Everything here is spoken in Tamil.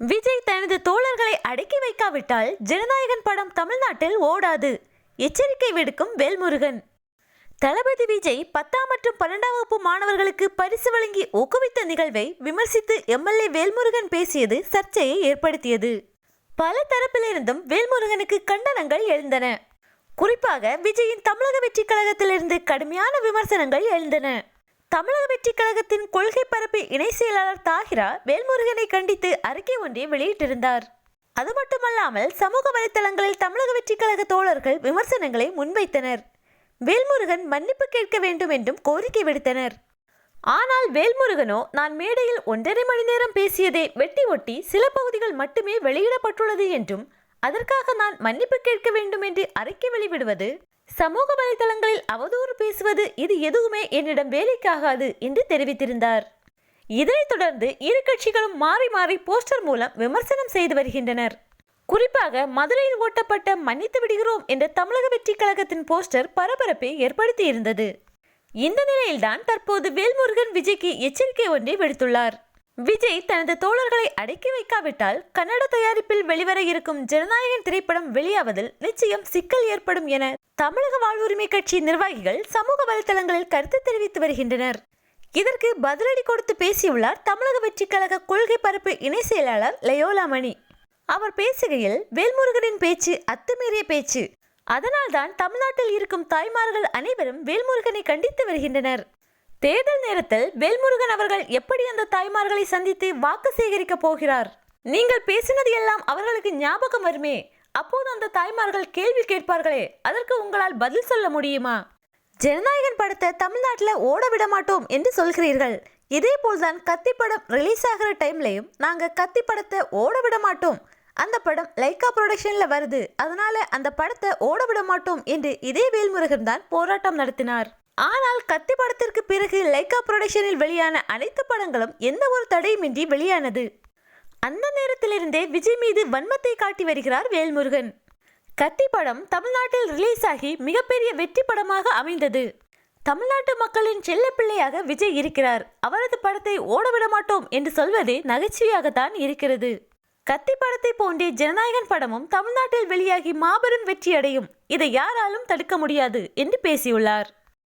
விஜய் தனது தோழர்களை அடக்கி வைக்காவிட்டால் ஜனநாயகன் படம் தமிழ்நாட்டில் ஓடாது. எச்சரிக்கை விடுக்கும் வேல்முருகன். தளபதி விஜய் 10ஆம் மற்றும் 12ஆம் வகுப்பு மாணவர்களுக்கு பரிசு வழங்கி ஊக்குவித்த நிகழ்வை விமர்சித்து எம்எல்ஏ வேல்முருகன் பேசியது சர்ச்சையை ஏற்படுத்தியது. பல தரப்பிலிருந்தும் வேல்முருகனுக்கு கண்டனங்கள் எழுந்தன. குறிப்பாக விஜயின் தமிழக வெற்றி கழகத்திலிருந்து கடுமையான விமர்சனங்கள் எழுந்தன. தமிழக வெற்றி கழகத்தின் கொள்கை பரப்பு இணை செயலாளர் தாகிரா வேல்முருகனை கண்டித்து அறிக்கை ஒன்றை வெளியிட்டிருந்தார். அது மட்டுமல்லாமல் சமூக வலைதளங்களில் தமிழக வெற்றி கழக தோழர்கள் விமர்சனங்களை முன்வைத்தனர். வேல்முருகன் மன்னிப்பு கேட்க வேண்டும் என்றும் கோரிக்கை விடுத்தனர். ஆனால் வேல்முருகனோ, நான் மேடையில் 1.5 மணி நேரம் பேசியதை வெட்டி ஒட்டி சில பகுதிகள் மட்டுமே வெளியிடப்பட்டுள்ளது என்றும் அதற்காக நான் மன்னிப்பு கேட்க வேண்டும் என்று அறிக்கை வெளிவிடுவது, சமூக வலைதளங்களில் அவதூறு பேசுவது, இது எதுவுமே என்னிடம் வேலைக்காகாது என்று தெரிவித்திருந்தார். இதனைத் தொடர்ந்து இரு கட்சிகளும் மாறி மாறி போஸ்டர் மூலம் விமர்சனம் செய்து வருகின்றனர். குறிப்பாக மதுரையில் ஓட்டப்பட்ட மன்னித்து விடுகிறோம் என்ற தமிழக வெற்றி கழகத்தின் போஸ்டர் பரபரப்பை ஏற்படுத்தி இருந்தது. இந்த நிலையில்தான் தற்போது வேல்முருகன் விஜய்க்கு எச்சரிக்கை ஒன்றை விடுத்துள்ளார். விஜய் தனது தோழர்களை அடக்கி வைக்காவிட்டால் கன்னட தயாரிப்பில் வெளிவர இருக்கும் ஜனநாயகன் திரைப்படம் வெளியாவதில் நிச்சயம் சிக்கல் ஏற்படும் என தமிழக வாழ்வுரிமை கட்சி நிர்வாகிகள் சமூக வலைதளங்களில் கருத்து தெரிவித்து வருகின்றனர். இதற்கு பதிலடி கொடுத்து பேசியுள்ளார் தமிழக வெற்றி கழக கொள்கை பரப்பு இணை செயலாளர் லயோலாமணி. அவர் பேசுகையில், வேல்முருகனின் பேச்சு அத்துமீறிய பேச்சு. அதனால்தான் தமிழ்நாட்டில் இருக்கும் தாய்மார்கள் அனைவரும் வேல்முருகனை கண்டித்து வருகின்றனர். தேர்தல் நேரத்தில் வேல்முருகன் அவர்கள் எப்படி அந்த தாய்மார்களை சந்தித்து வாக்கு சேகரிக்க போகிறார்? நீங்கள் பேசினது எல்லாம் அவர்களுக்கு ஞாபகம் வருமே. அப்போது அந்த தாய்மார்கள் கேள்வி கேட்பார்களே, அதற்கு உங்களால் பதில் சொல்ல முடியுமா? ஜனநாயகன் படத்தை தமிழ்நாட்டில் ஓட விட மாட்டோம் என்று சொல்கிறீர்கள். இதே போல்தான் கத்தி படம் ரிலீஸ் ஆகிற டைம்லையும் நாங்கள் கத்தி படத்தை ஓட விட மாட்டோம், அந்த படம் லைக்கா புரொடக்ஷன்ல வருது, அதனால அந்த படத்தை ஓட விட மாட்டோம் என்று இதே வேல்முருகன் தான் போராட்டம் நடத்தினார். ஆனால் கத்தி படத்திற்கு பிறகு லைக்கா புரொடக்ஷனில் வெளியான அனைத்து படங்களும் எந்த ஒரு தடையுமின்றி வெளியானது. அந்த நேரத்திலிருந்தே விஜய் மீது வன்மத்தை காட்டி வருகிறார் வேல்முருகன். கத்தி படம் தமிழ்நாட்டில் ரிலீஸ் ஆகி மிகப்பெரிய வெற்றி படமாக அமைந்தது. தமிழ்நாட்டு மக்களின் செல்ல பிள்ளையாக விஜய் இருக்கிறார். அவரது படத்தை ஓடவிட மாட்டோம் என்று சொல்வதே நகைச்சுவையாகத்தான் இருக்கிறது. கத்தி படத்தை போன்றே ஜனநாயகன் படமும் தமிழ்நாட்டில் வெளியாகி மாபெரும் வெற்றி அடையும், இதை யாராலும் தடுக்க முடியாது என்று பேசியுள்ளார்.